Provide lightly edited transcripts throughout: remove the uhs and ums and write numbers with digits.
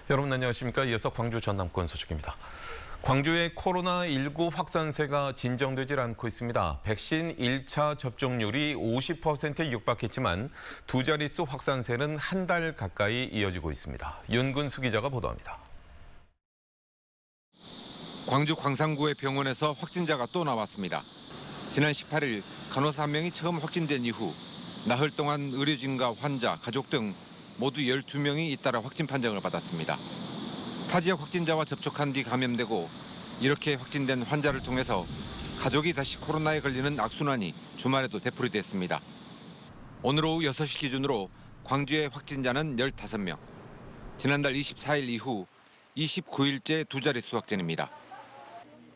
여러분 안녕하십니까? 이어서 광주 전남권 소식입니다. 광주의 코로나19 확산세가 진정되질 않고 있습니다. 백신 1차 접종률이 50%에 육박했지만 두 자릿수 확산세는 한 달 가까이 이어지고 있습니다. 윤근수 기자가 보도합니다. 광주 광산구의 병원에서 확진자가 또 나왔습니다. 지난 18일 간호사 한 명이 처음 확진된 이후 나흘 동안 의료진과 환자, 가족 등 모두 12명이 잇따라 확진 판정을 받았습니다. 타 지역 확진자와 접촉한 뒤 감염되고 이렇게 확진된 환자를 통해서 가족이 다시 코로나에 걸리는 악순환이 주말에도 되풀이됐습니다. 오늘 오후 6시 기준으로 광주의 확진자는 15명. 지난달 24일 이후 29일째 두 자릿수 확진입니다.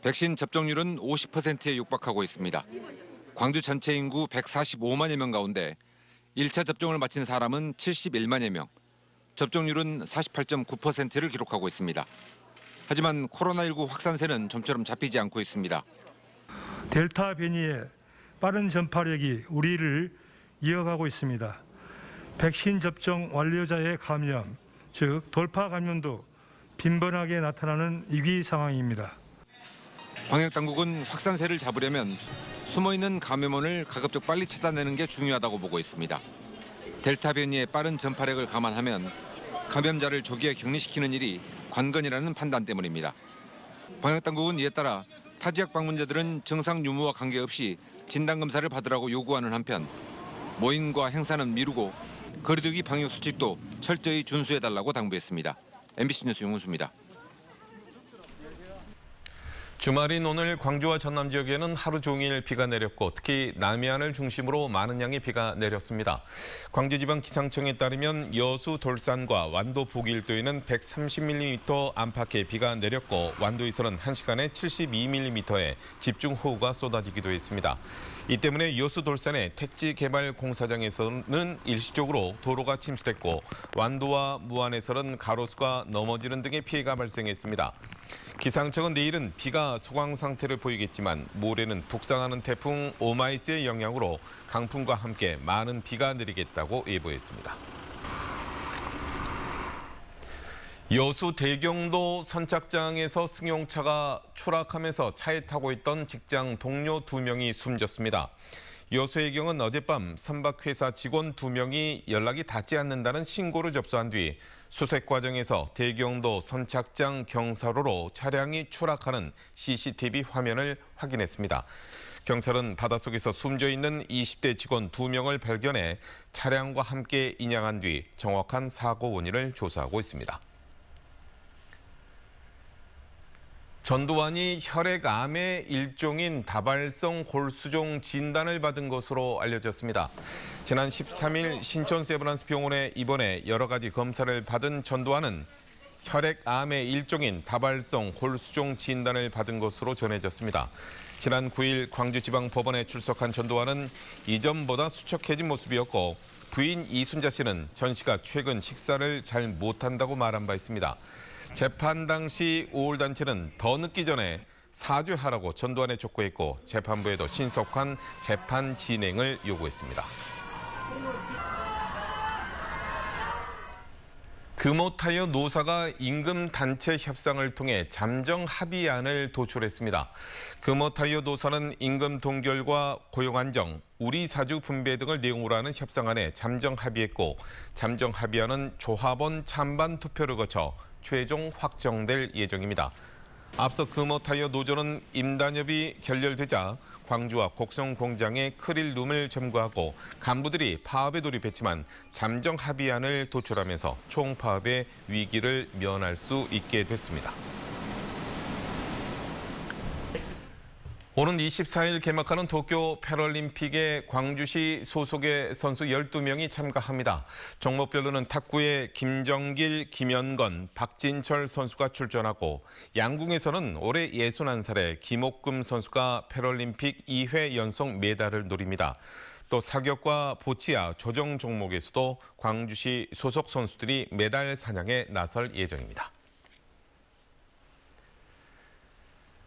백신 접종률은 50%에 육박하고 있습니다. 광주 전체 인구 145만여 명 가운데 1차 접종을 마친 사람은 71만여 명, 접종률은 48.9%를 기록하고 있습니다. 하지만 코로나19 확산세는 좀처럼 잡히지 않고 있습니다. 델타 변이의 빠른 전파력이 우리를 이어가고 있습니다. 백신 접종 완료자의 감염, 즉 돌파 감염도 빈번하게 나타나는 위기 상황입니다. 방역당국은 확산세를 잡으려면 숨어있는 감염원을 가급적 빨리 찾아내는 게 중요하다고 보고 있습니다. 델타 변이의 빠른 전파력을 감안하면 감염자를 조기에 격리시키는 일이 관건이라는 판단 때문입니다. 방역당국은 이에 따라 타 지역 방문자들은 증상 유무와 관계없이 진단검사를 받으라고 요구하는 한편 모임과 행사는 미루고 거리두기 방역수칙도 철저히 준수해달라고 당부했습니다. MBC 뉴스 윤근수입니다. 주말인 오늘 광주와 전남 지역에는 하루 종일 비가 내렸고 특히 남해안을 중심으로 많은 양의 비가 내렸습니다. 광주지방기상청에 따르면 여수, 돌산과 완도 북일도에는 130mm 안팎의 비가 내렸고 완도에서는 1시간에 72mm의 집중호우가 쏟아지기도 했습니다. 이 때문에 여수, 돌산의 택지 개발 공사장에서는 일시적으로 도로가 침수됐고 완도와 무안에서는 가로수가 넘어지는 등의 피해가 발생했습니다. 기상청은 내일은 비가 소강 상태를 보이겠지만 모레는 북상하는 태풍 오마이스의 영향으로 강풍과 함께 많은 비가 내리겠다고 예보했습니다. 여수 대경도 선착장에서 승용차가 추락하면서 차에 타고 있던 직장 동료 2명이 숨졌습니다. 여수해경은 어젯밤 선박회사 직원 2명이 연락이 닿지 않는다는 신고를 접수한 뒤 수색 과정에서 대경도 선착장 경사로로 차량이 추락하는 CCTV 화면을 확인했습니다. 경찰은 바닷속에서 숨져 있는 20대 직원 2명을 발견해 차량과 함께 인양한 뒤 정확한 사고 원인을 조사하고 있습니다. 전두환이 혈액암의 일종인 다발성 골수종 진단을 받은 것으로 알려졌습니다. 지난 13일 신촌 세브란스 병원에 입원해 여러 가지 검사를 받은 전두환은 혈액암의 일종인 다발성 골수종 진단을 받은 것으로 전해졌습니다. 지난 9일 광주지방법원에 출석한 전두환은 이전보다 수척해진 모습이었고 부인 이순자 씨는 전 씨가 최근 식사를 잘 못한다고 말한 바 있습니다. 재판 당시 우울단체는 더 늦기 전에 사죄하라고 전두환에 촉구했고 재판부에도 신속한 재판 진행을 요구했습니다. 금호타이어 노사가 임금단체 협상을 통해 잠정 합의안을 도출했습니다. 금호타이어 노사는 임금 동결과 고용 안정, 우리 사주 분배 등을 내용으로 하는 협상안에 잠정 합의했고 잠정 합의안은 조합원 찬반 투표를 거쳐 최종 확정될 예정입니다. 앞서 금호타이어 노조는 임단협이 결렬되자 광주와 곡성 공장의 크릴룸을 점거하고 간부들이 파업에 돌입했지만 잠정 합의안을 도출하면서 총파업의 위기를 면할 수 있게 됐습니다. 오는 24일 개막하는 도쿄 패럴림픽에 광주시 소속의 선수 12명이 참가합니다. 종목별로는 탁구의 김정길, 김연건, 박진철 선수가 출전하고 양궁에서는 올해 61살의 김옥금 선수가 패럴림픽 2회 연속 메달을 노립니다. 또 사격과 보치아, 조정 종목에서도 광주시 소속 선수들이 메달 사냥에 나설 예정입니다.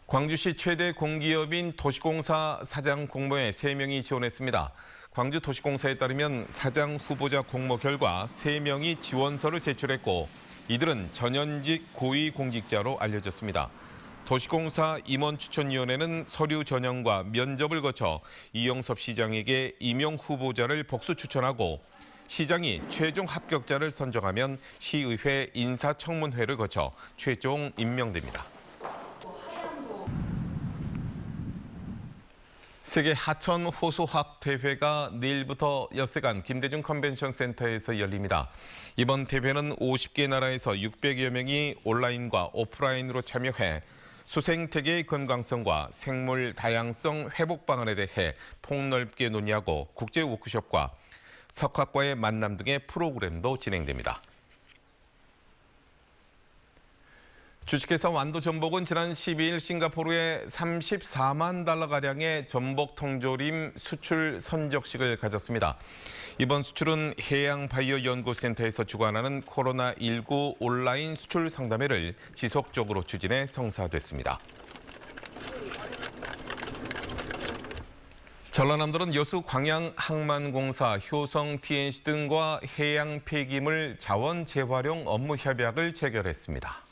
광주시 최대 공기업인 도시공사 사장 공모에 3명이 지원했습니다. 광주도시공사에 따르면 사장 후보자 공모 결과 3명이 지원서를 제출했고 이들은 전현직 고위공직자로 알려졌습니다. 도시공사 임원추천위원회는 서류 전형과 면접을 거쳐 이영섭 시장에게 임용 후보자를 복수 추천하고 시장이 최종 합격자를 선정하면 시의회 인사청문회를 거쳐 최종 임명됩니다. 세계 하천 호수학 대회가 내일부터 엿새간 김대중 컨벤션 센터에서 열립니다. 이번 대회는 50개 나라에서 600여 명이 온라인과 오프라인으로 참여해 수생태계의 건강성과 생물 다양성 회복 방안에 대해 폭넓게 논의하고 국제 워크숍과 석학과의 만남 등의 프로그램도 진행됩니다. 주식회사 완도전복은 지난 12일 싱가포르에 34만 달러가량의 전복 통조림 수출 선적식을 가졌습니다. 이번 수출은 해양바이오연구센터에서 주관하는 코로나19 온라인 수출 상담회를 지속적으로 추진해 성사됐습니다. 전라남도는 여수 광양항만공사, 효성 TNC 등과 해양 폐기물 자원 재활용 업무 협약을 체결했습니다.